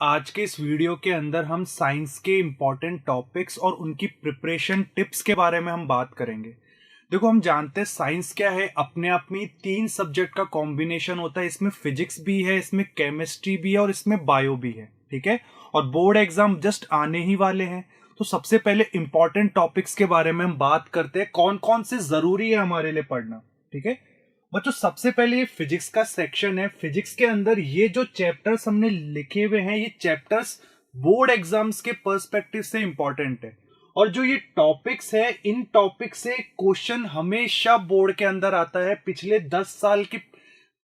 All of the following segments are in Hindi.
आज के इस वीडियो के अंदर हम साइंस के इम्पोर्टेंट टॉपिक्स और उनकी प्रिपरेशन टिप्स के बारे में हम बात करेंगे। देखो, हम जानते हैं साइंस क्या है। अपने आप में 3 सब्जेक्ट का कॉम्बिनेशन होता है। इसमें फिजिक्स भी है, इसमें केमिस्ट्री भी है और इसमें बायो भी है। ठीक है, और बोर्ड एग्जाम जस्ट आने ही वाले हैं। तो सबसे पहले इंपॉर्टेंट टॉपिक्स के बारे में हम बात करते हैं, कौन कौन से जरूरी है हमारे लिए पढ़ना। ठीक है बच्चों, सबसे पहले ये फिजिक्स का सेक्शन है। फिजिक्स के अंदर ये जो चैप्टर्स हमने लिखे हुए हैं, ये चैप्टर्स बोर्ड एग्जाम्स के पर्सपेक्टिव से इंपॉर्टेंट है। और जो ये टॉपिक्स है, इन टॉपिक से क्वेश्चन हमेशा बोर्ड के अंदर आता है। पिछले 10 साल की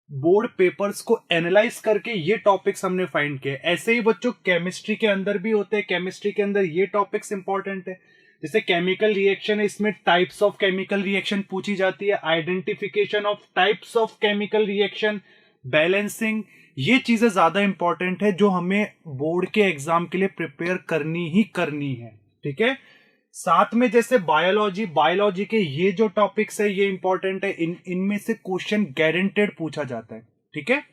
बोर्ड पेपर्स को एनालाइज करके ये टॉपिक्स हमने फाइंड किए। ऐसे ही बच्चों केमिस्ट्री के अंदर भी होते हैं। केमिस्ट्री के अंदर ये टॉपिक्स इंपॉर्टेंट है। जैसे केमिकल रिएक्शन है, इसमें टाइप्स ऑफ केमिकल रिएक्शन पूछी जाती है, identification of types of chemical reaction, balancing, ये चीजें ज्यादा इंपॉर्टेंट है जो हमें बोर्ड के एग्जाम के लिए प्रिपेयर करनी ही करनी है। ठीक है, साथ में जैसे बायोलॉजी के ये जो टॉपिक्स है ये इंपॉर्टेंट है। इनमें से क्वेश्चन गारंटेड पूछा जाता है। ठीक है,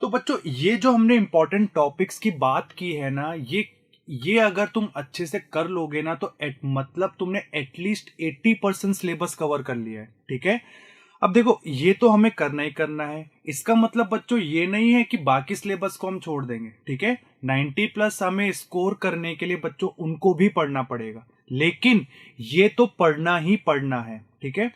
तो बच्चों ये जो हमने इंपॉर्टेंट टॉपिक्स की बात की है ना, ये अगर तुम अच्छे से कर लोगे ना तो मतलब तुमने एटलीस्ट 80% सिलेबस कवर कर लिया है। ठीक है, अब देखो ये तो हमें करना ही करना है। इसका मतलब बच्चों ये नहीं है कि बाकी सिलेबस को हम छोड़ देंगे। ठीक है, 90+ हमें स्कोर करने के लिए बच्चों उनको भी पढ़ना पड़ेगा, लेकिन ये तो पढ़ना ही पढ़ना है। ठीक है,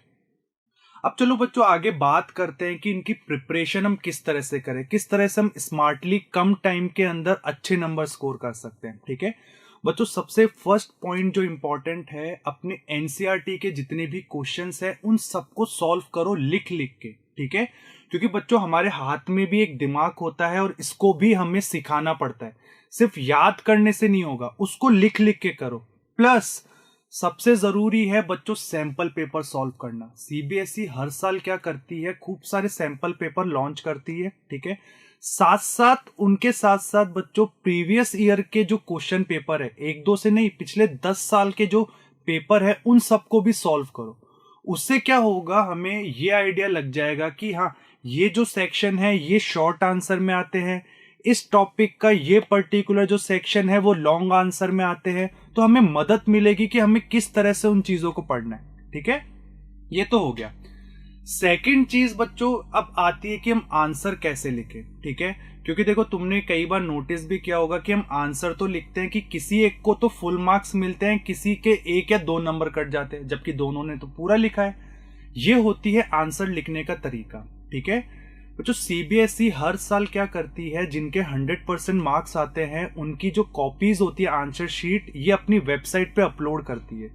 अब चलो बच्चों आगे बात करते हैं कि इनकी प्रिपरेशन हम किस तरह से करें, किस तरह से हम स्मार्टली कम टाइम के अंदर अच्छे नंबर स्कोर कर सकते हैं। ठीक है बच्चों, सबसे फर्स्ट पॉइंट जो इंपॉर्टेंट है, अपने एनसीईआरटी के जितने भी क्वेश्चंस हैं उन सबको सॉल्व करो लिख लिख के। ठीक है, क्योंकि बच्चों हमारे हाथ में भी एक दिमाग होता है और इसको भी हमें सिखाना पड़ता है। सिर्फ याद करने से नहीं होगा, उसको लिख लिख के करो। प्लस सबसे जरूरी है बच्चों सैंपल पेपर सॉल्व करना। सीबीएसई हर साल क्या करती है, खूब सारे सैंपल पेपर लॉन्च करती है। ठीक है, उनके साथ साथ बच्चों प्रीवियस ईयर के जो क्वेश्चन पेपर है, 1-2 से नहीं, पिछले 10 साल के जो पेपर है उन सबको भी सॉल्व करो। उससे क्या होगा, हमें ये आइडिया लग जाएगा कि हाँ, ये जो सेक्शन है ये शॉर्ट आंसर में आते हैं, इस टॉपिक का ये पर्टिकुलर जो सेक्शन है वो लॉन्ग आंसर में आते हैं। तो हमें मदद मिलेगी कि हमें किस तरह से उन चीजों को पढ़ना है। ठीक है, ये तो हो गया। सेकंड चीज बच्चों अब आती है कि हम आंसर कैसे लिखें। ठीक है, क्योंकि देखो तुमने कई बार नोटिस भी किया होगा कि हम आंसर तो लिखते हैं कि किसी एक को तो फुल मार्क्स मिलते हैं, किसी के 1 या 2 नंबर कट जाते हैं, जबकि दोनों ने तो पूरा लिखा है। ये होती है आंसर लिखने का तरीका। ठीक है बच्चों, सीबीएसई हर साल क्या करती है, जिनके 100% मार्क्स आते हैं उनकी जो कॉपीज होती है आंसर शीट, ये अपनी वेबसाइट पे अपलोड करती है।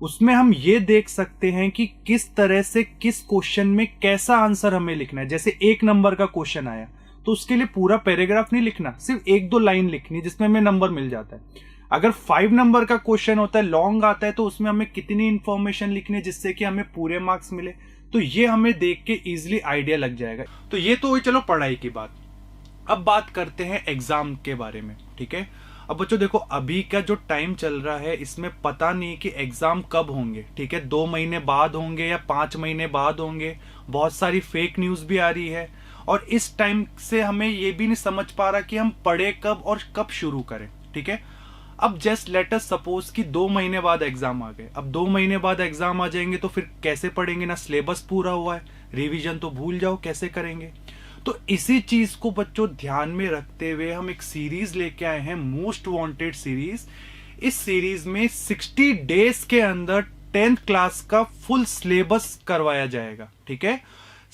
उसमें हम ये देख सकते हैं कि किस तरह से किस क्वेश्चन में कैसा आंसर हमें लिखना है। जैसे 1 नंबर का क्वेश्चन आया तो उसके लिए पूरा पैराग्राफ नहीं लिखना, सिर्फ 1-2 लाइन लिखनी जिसमें हमें नंबर मिल जाता है। अगर 5 नंबर का क्वेश्चन होता है, लॉन्ग आता है, तो उसमें हमें कितनी इंफॉर्मेशन लिखनी है जिससे कि हमें पूरे मार्क्स मिले। तो ये हमें देख के इजिली आइडिया लग जाएगा। तो ये तो हुई चलो पढ़ाई की बात। अब बात करते हैं एग्जाम के बारे में। ठीक है, अब बच्चों देखो अभी का जो टाइम चल रहा है इसमें पता नहीं कि एग्जाम कब होंगे। ठीक है, 2 महीने बाद होंगे या 5 महीने बाद होंगे। बहुत सारी फेक न्यूज भी आ रही है और इस टाइम से हमें ये भी नहीं समझ पा रहा कि हम पढ़े कब और कब शुरू करें। ठीक है, अब जस्ट लेट अस सपोज कि 2 महीने बाद एग्जाम आ गए। अब 2 महीने बाद एग्जाम आ जाएंगे तो फिर कैसे पढ़ेंगे, ना सिलेबस पूरा हुआ है, रिवीजन तो भूल जाओ, कैसे करेंगे। तो इसी चीज को बच्चों ध्यान में रखते हुए हम एक सीरीज लेके आए हैं, मोस्ट वांटेड सीरीज। इस सीरीज में 60 डेज के अंदर 10th क्लास का फुल सिलेबस करवाया जाएगा। ठीक है,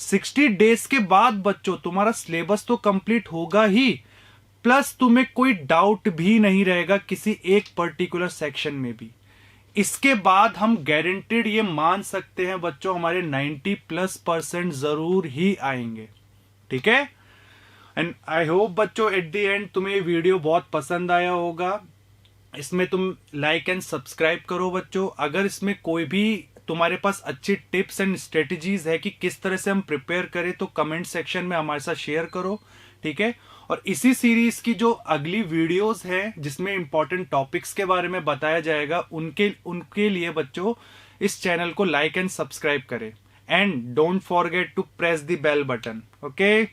60 डेज के बाद बच्चों तुम्हारा सिलेबस तो कंप्लीट होगा ही, प्लस तुम्हें कोई डाउट भी नहीं रहेगा किसी एक पर्टिकुलर सेक्शन में भी। इसके बाद हम गारंटेड ये मान सकते हैं बच्चों हमारे 90+% जरूर ही आएंगे। ठीक है, एंड आई होप बच्चों एट द एंड तुम्हें ये वीडियो बहुत पसंद आया होगा। इसमें तुम लाइक एंड सब्सक्राइब करो बच्चों। अगर इसमें कोई भी तुम्हारे पास अच्छी टिप्स एंड स्ट्रेटजीज है कि किस तरह से हम प्रिपेयर करें तो कमेंट सेक्शन में हमारे साथ शेयर करो। ठीक है, और इसी सीरीज की जो अगली वीडियोस है जिसमें इंपॉर्टेंट टॉपिक्स के बारे में बताया जाएगा, उनके लिए बच्चों इस चैनल को लाइक एंड सब्सक्राइब करें and don't forget to press the bell button. Okay.